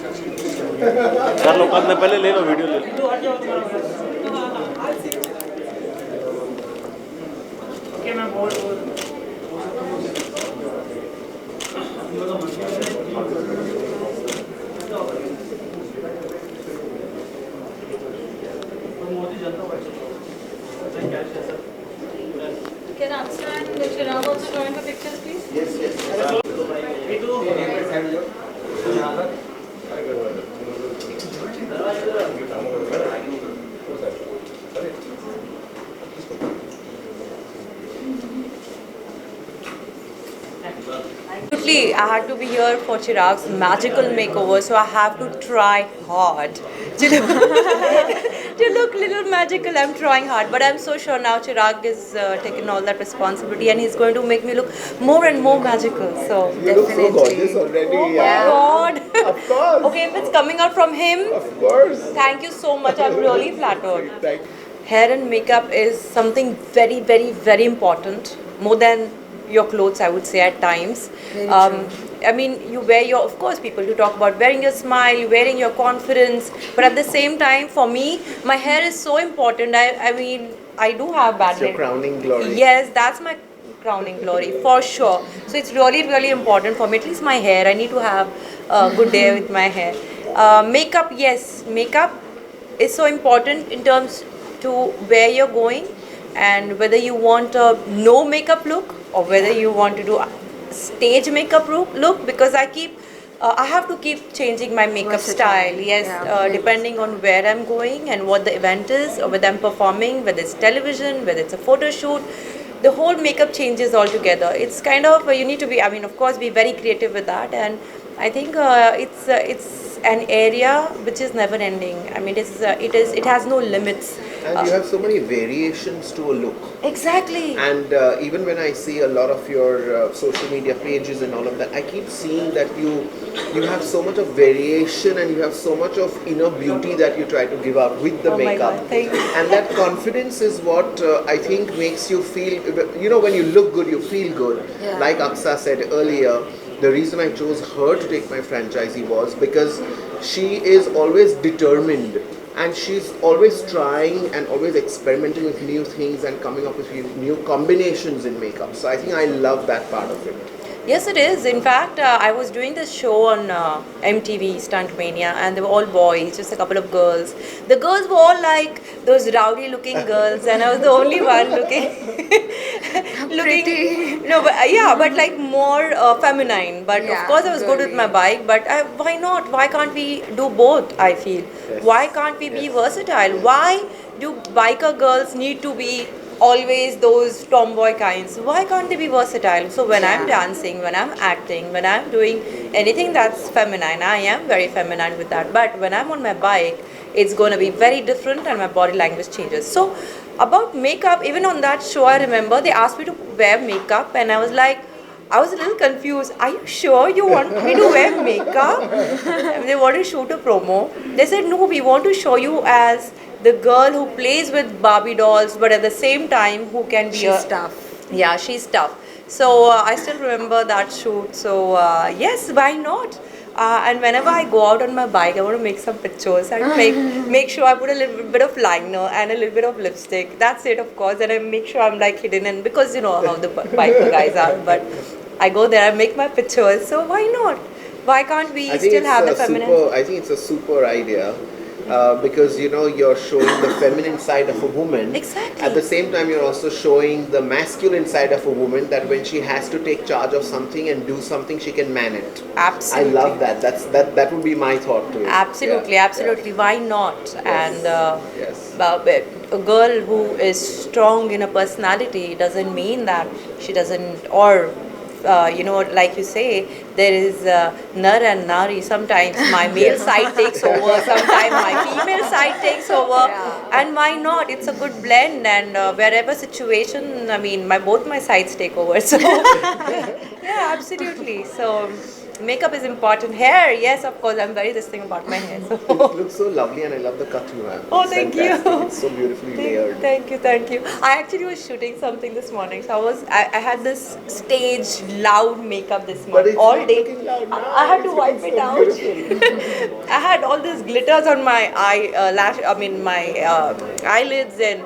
कर लो करने पहले ले लो वीडियो ले लो Can Aqsa and Cherag also join the pictures, please? Yes, yes. Absolutely, I had to be here for Chirag's magical makeover, so I have to try hard to look, to look little magical. I'm trying hard, but I'm so sure now Chirag is taking all that responsibility, and he's going to make me look more and more magical. So You look so gorgeous already. oh my God! Of course. Okay, if it's coming out from him, Of course. thank you so much. I'm really flattered. Thank Hair and makeup is something very, very, very important, more than your clothes, I would say, at times. I mean, you wear your, of course, people do talk about wearing your smile, wearing your confidence, but at the same time, for me, my hair is so important. I mean, I do have bad It's your hair. crowning glory. Yes, that's my crowning glory, for sure. So it's really, really important for me, at least my hair. I need to have a good day with my hair. Makeup, yes, makeup is so important in terms to where you're going and whether you want a no makeup look or whether you want to do a stage makeup look because I have to keep changing my makeup style. Yes, depending on where I'm going and what the event is, or whether I'm performing, whether it's television, whether it's a photo shoot. The whole makeup changes altogether. It's kind of you need to be. I mean, of course, be very creative with that, and I think it's an area which is never ending. I mean, it has no limits. And you have so many variations to a look. Exactly. And even when I see a lot of your social media pages and all of that, I keep seeing that you have so much of variation and you have so much of inner beauty that you try to give out with the Oh my makeup. God, thank you. And that confidence is what I think makes you feel, when you look good, you feel good. Yeah. Like Aqsa said earlier, the reason I chose her to take my franchisee was because she is always determined. And she's always trying and always experimenting with new things and coming up with new combinations in makeup. So I think I love that part of it. Yes, it is. In fact, I was doing this show on MTV, Stunt Mania, and they were all boys, just a couple of girls. The girls were all like those rowdy-looking girls, and I was the only one looking, Pretty. No, but but like more feminine. But of course, I was good with my bike. But why not? Why can't we do both? I feel. Yes. Why can't we be versatile? Why do biker girls need to be always those tomboy kinds? Why can't they be versatile? So when I'm dancing, when I'm acting, when I'm doing anything that's feminine, I am very feminine with that. But when I'm on my bike, it's going to be very different and my body language changes. So about makeup, even on that show, I remember they asked me to wear makeup and I was a little confused. Are you sure you want me to wear makeup? And they want to shoot a promo. They said, no, we want to show you as the girl who plays with Barbie dolls, but at the same time, who can be She's tough. Yeah, she's tough. So I still remember that shoot. So yes, why not? And whenever I go out on my bike, I want to make some pictures. I make sure I put a little bit of liner and a little bit of lipstick. That's it, of course. And I make sure I'm like hidden in because you know how the biker guys are. But I go there, I make my pictures. So why not? Why can't we still have the feminine? I think it's a super idea. Because you're showing the feminine side of a woman. Exactly. At the same time, you're also showing the masculine side of a woman, that when she has to take charge of something and do something, she can man it. Absolutely. I love that. That would be my thought to it. Absolutely, Yeah, absolutely. yeah. Why not? And Yes. a girl who is strong in a personality doesn't mean that she doesn't, or like you say, there is nar and nari. Sometimes my male side takes over, sometimes my female side takes over. And why not? It's a good blend, and wherever situation, I mean, both my sides take over. So, yeah, absolutely. So, makeup is important. Hair, yes, of course. I'm very this thing about my hair. So. It looks so lovely, and I love the cut you have. Oh, It's thank fantastic. you. It's so beautifully layered. Thank you. I actually was shooting something this morning, so I had this stage loud makeup this But morning it's all not day. looking loud now. I had to It's wipe looking it so out. beautiful. I had all these glitters on my my eyelids, and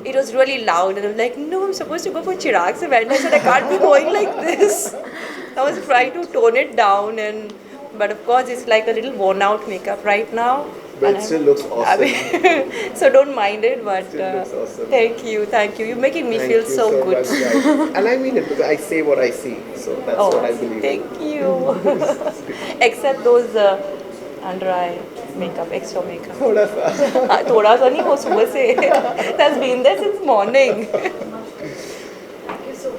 it was really loud. And I'm like, no, I'm supposed to go for Cherag's event. I said I can't be going like this. I was trying to tone it down, but of course it's like a little worn out makeup right now. But And it still looks awesome. so don't mind it, but Still looks awesome. thank you. You're making me Thank feel you so good. much, guys. And I mean it because I say what I see. So that's Oh, what I believe. thank you. Except those under eye makeup, extra makeup. थोड़ा सा. थोड़ा सा नहीं वो सुबह से. That's been there since morning.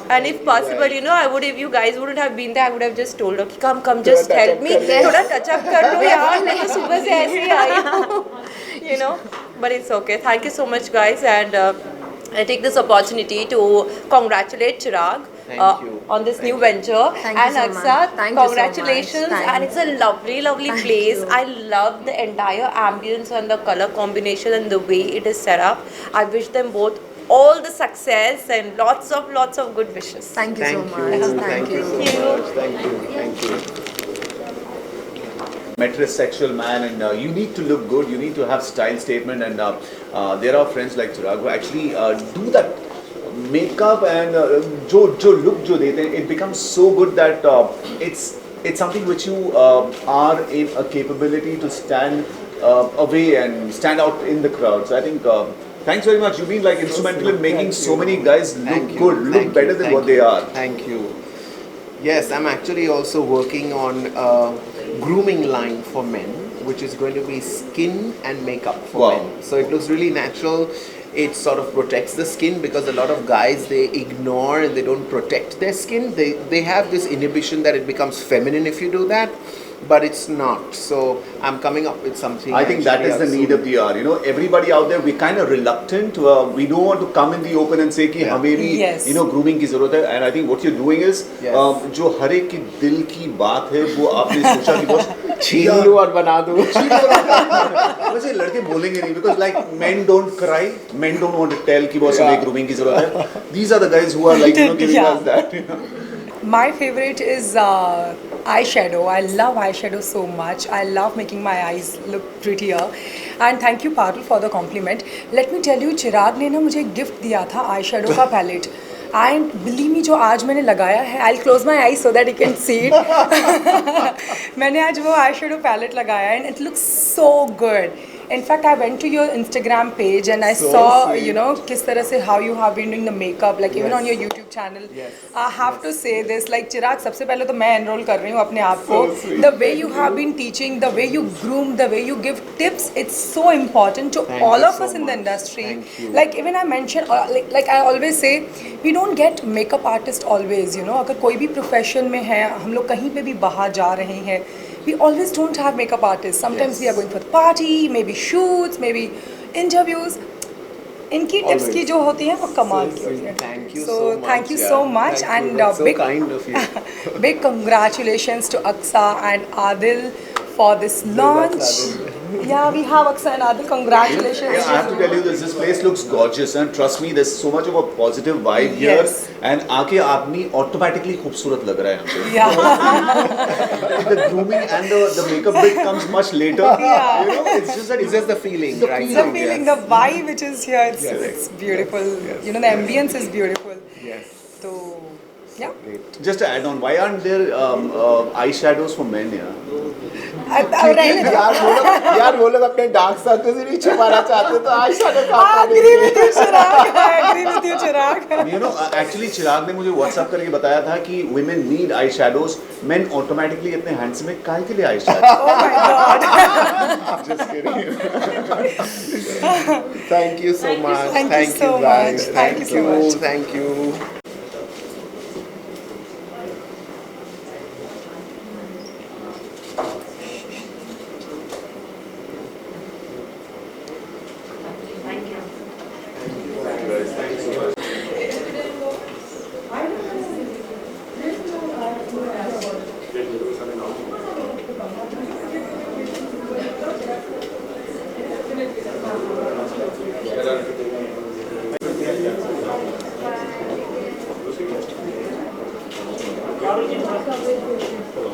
And if possible, I would, if you guys wouldn't have been there, I would have just told her, come, just help me. थोड़ा touch up कर दो यार, मैं तो सुबह से ऐसे ही आई हूँ. But it's okay. Thank you so much, guys, and I take this opportunity to congratulate Cherag. Thank you. On this new venture. Thank you and so Aqsa, much. Thank you so congratulations. much. And it's a lovely, lovely Thank place. you. I love the entire ambience and the color combination and the way it is set up. I wish them both all the success and lots of good wishes. Thank you so Thank much. you. Thank you so much. Thank you. Thank you. Metrosexual man, and you need to look good, you need to have style statement, and there are friends like Cherag who actually do that makeup and jo look jo dete hain, it becomes so good that it's something which you are in a capability to stand away and stand out in the crowd. So I think thanks very much. You've been like instrumental in making so many guys look good, look better than what they are. Thank you. Yes, I'm actually also working on a grooming line for men, which is going to be skin and makeup for men. So it looks really natural. It sort of protects the skin because a lot of guys, they ignore and they don't protect their skin. They have this inhibition that it becomes feminine if you do that. But it's not. So I'm coming up with something. I think that is the need of the hour. Everybody out there, we're kind of reluctant. We don't want to come in the open and say कि हमें भी grooming की ज़रूरत है. And I think what you're doing is जो हर एक की दिल की बात है वो आपने सोचा कि बस छीन लूँ और बना दूँ. वैसे लड़के बोलेंगे नहीं because like men don't cry, men don't want to tell कि बस हमें grooming की ज़रूरत है. These are the guys who are like giving us that. My favorite is eyeshadow. I love eyeshadow so much. I love making my eyes look prettier. And thank you, Parul, for the compliment. Let me tell you, Cherag ने ना मुझे एक gift दिया था eyeshadow का palette. And believe me, जो आज मैंने लगाया है, I'll close my eyes so that you can see it. मैंने आज वो eyeshadow palette लगाया है and it looks so good. In fact, I went to your Instagram page and I saw, किस तरह से how you have been doing the makeup, like even on your YouTube channel. I have to say this, like Cherag, सबसे पहले तो मैं enroll कर रही हूँ अपने आप को. The way you have been teaching, the way you groom, the way you give tips, it's so important to all of us in the industry. Like even I mentioned, like I always say, we don't get makeup artist always, अगर कोई भी profession में है, हम लोग कहीं पे भी बाहर जा रहे हैं, we always don't have makeup artists. Sometimes we are going for the party, maybe shoots, maybe interviews. इनकी tips की जो होती हैं वो कमाल की होती हैं. Thank you so so much. thank you so much and That's so big kind of you. big congratulations to Aqsa and Aadil for this launch. Yeah, we have Aqsa and Aadil. Congratulations. Yeah, I have to tell you this place looks gorgeous, and trust me, there's so much of a positive vibe here. And आके आपनी automatically खूबसूरत लग रहा है यहाँ पे. Yeah. The grooming and the makeup bit comes much later. Yeah. It's just that It's just the feeling, right? The feeling, the vibe which is here, it's beautiful. The ambience is beautiful. Yes. So, yeah. Just to add on, why aren't there eyeshadows for men here? यार वो लोग अपने dark circles नहीं छुपाना चाहते तो eyeshadow I agree with you, Cherag. I agree with you, Cherag. Actually Cherag ने मुझे WhatsApp करके बताया था कि women need eyeshadows, men automatically इतने handsome है, काहे के लिए eyeshadow? Oh my God. Just kidding. Thank you so much. Thank you so guys. much. Thank you so much. Thank you.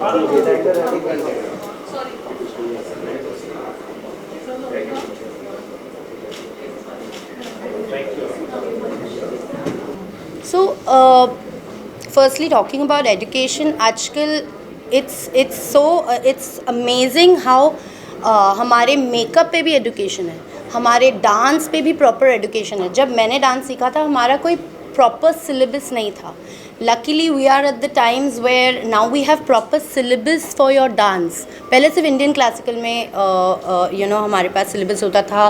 So, firstly, talking about education, आजकल it's amazing how हमारे makeup पे भी education है, हमारे dance पे भी proper education है. जब मैंने डांस सीखा था हमारा कोई प्रॉपर सिलेबस नहीं था. Luckily we are at the times where now we have proper syllabus for your dance. पहले सिर्फ इंडियन क्लासिकल में हमारे पास सिलेबस होता था,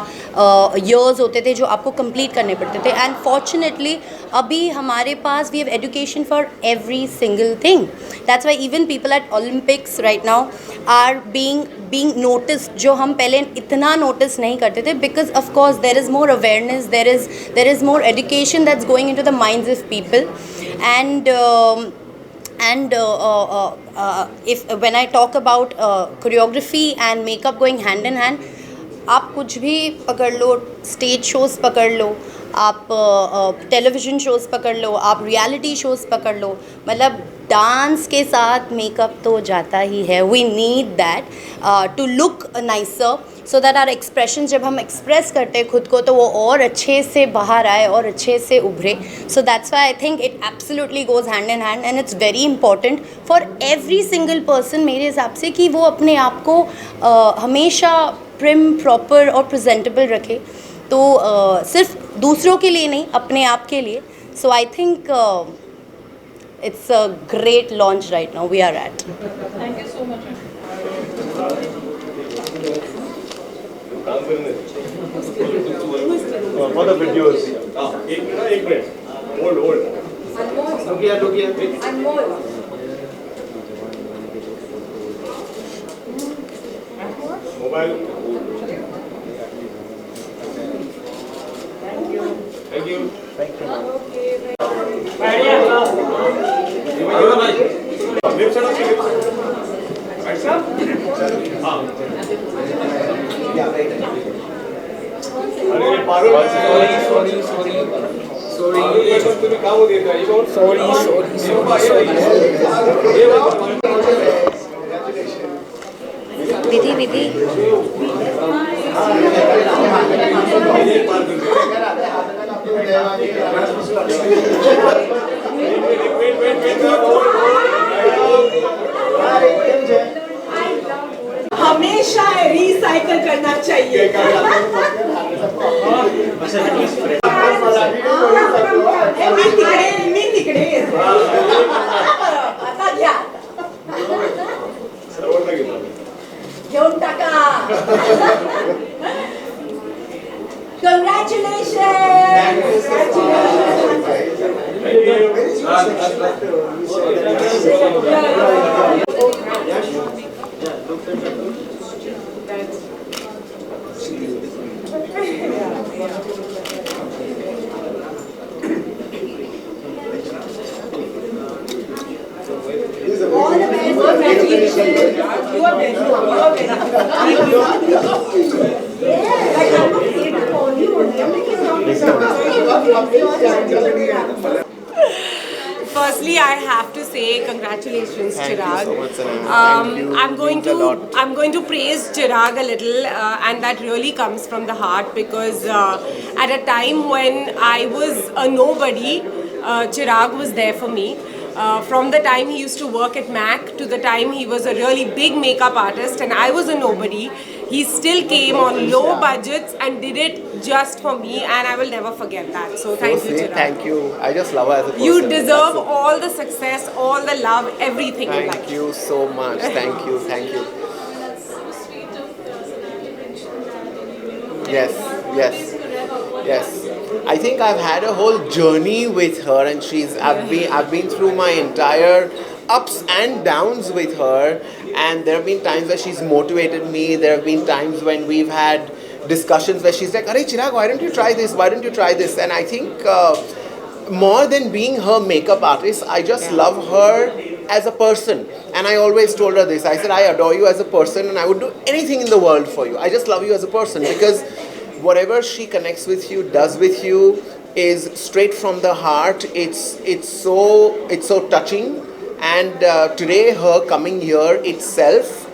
years होते थे जो आपको कंप्लीट करने पड़ते थे. एंड फॉर्चुनेटली अभी हमारे पास we have education for every single thing. That's why even people at Olympics right now are being noticed, जो हम पहले इतना नोटिस नहीं करते थे, because of course there is more awareness, there is more education that's going into the minds of people. And if when I talk about choreography and makeup going hand in hand, आप कुछ भी पकड़ लो, stage shows पकड़ लो, आप television shows पकड़ लो, आप reality shows पकड़ लो, मतलब डांस के साथ मेकअप तो जाता ही है. We need that to look nicer, so that our expression, जब हम एक्सप्रेस करते हैं खुद को तो वो और अच्छे से बाहर आए और अच्छे से उभरे. So that's why I think it absolutely goes hand in hand and it's very important for every single person मेरे हिसाब से कि वो अपने आप को हमेशा प्रिम, प्रॉपर और प्रेजेंटेबल रखे. तो सिर्फ दूसरों के लिए नहीं, अपने आप के लिए. So I think it's a great launch right now we are at. Thank you so much. For the videos. एक minute. Hold. Look here. Anmol. Mobile. Thank you. Left side of the right side. अरे पारो. विधि हमेशा recycle करना चाहिए. मी तिकडे आता घ्या, घेऊन टाका. Firstly, I have to say congratulations, Cherag. I'm going to praise Cherag a little, and that really comes from the heart, because at a time when I was a nobody, Cherag was there for me. From the time he used to work at Mac to the time he was a really big makeup artist and I was a nobody, he still came on low budgets and did it just for me, and I will never forget that. So thank you, Cherag. Thank you. I just love her as a person. You deserve all the success, all the love, everything in life. Thank you so much. Thank you. Yes. I think I've had a whole journey with her, and I've been through my entire ups and downs with her, and there have been times where she's motivated me. There have been times when we've had discussions where she's like, "Arey Cherag, why don't you try this? Why don't you try this?" And I think more than being her makeup artist, I just love her as a person. And I always told her this. I said, I adore you as a person, and I would do anything in the world for you. I just love you as a person, because whatever she connects with you, does with you, is straight from the heart. It's so touching, And today her coming here itself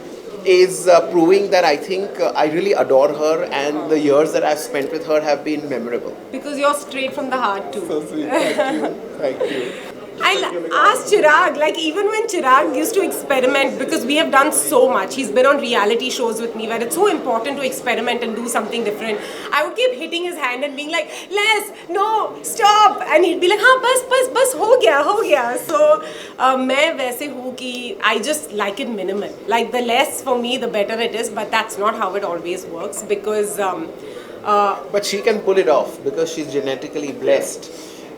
is proving that I think I really adore her, and the years that I've spent with her have been memorable. Because you're straight from the heart too. So sweet, thank you, thank you. I asked Cherag, like even when Cherag used to experiment, because we have done so much, he's been on reality shows with me where it's so important to experiment and do something different. I would keep hitting his hand and being like, Les, no, stop. And he'd be like, हाँ बस हो गया. So मैं वैसे हूँ कि I just like it minimal. Like the less for me, the better it is. But that's not how it always works, because But she can pull it off because she's genetically blessed.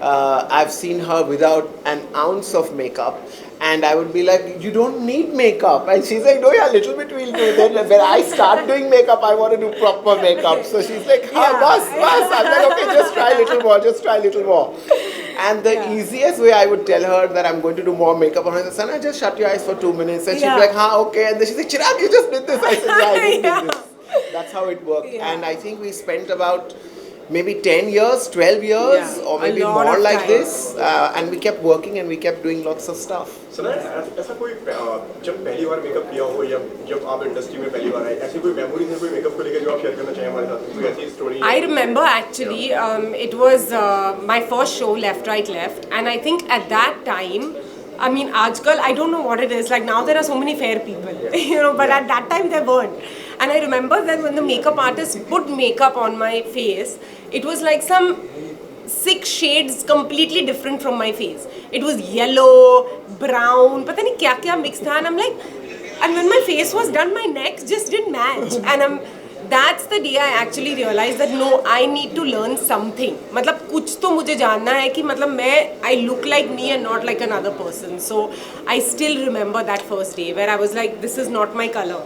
I've seen her without an ounce of makeup, and I would be like, you don't need makeup, and she's like, no, yeah, little bit we'll do. Then when I start doing makeup, I want to do proper makeup. So she's like, bus. I'm like, okay, just try a little more. And the easiest way I would tell her that I'm going to do more makeup on her is, Sana, just shut your eyes for 2 minutes. And she'd be like, okay. And then she's like, Cherag, you just did this. I said, yeah, I just did this. That's how it worked. And I think we spent about maybe 10 years, 12 years, or maybe more like this. And we kept working and we kept doing lots of stuff. So ऐसा कोई जब पहली बार makeup किया हो या जब आप industry में पहली बार आए, ऐसी कोई मेमोरीज है कोई मेकअप को लेकर जो आप शेयर करना चाहें हमारे साथ, कोई ऐसी story? I remember actually, it was my first show, Left Right Left, and I think at that time, I mean, aajkal, I don't know what it is. Like now there are so many fair people, you know, but at that time there weren't. And I remember that when the makeup artist put makeup on my face, it was like some 6 shades completely different from my face. It was yellow, brown, pata nahi kya kya mixed tha, and I'm like, and when my face was done, my neck just didn't match. And that's the day I actually realized that no, I need to learn something. मतलब कुछ तो मुझे जानना है कि मतलब मैं I look like me and not like another person. So I still remember that first day where I was like, this is not my color.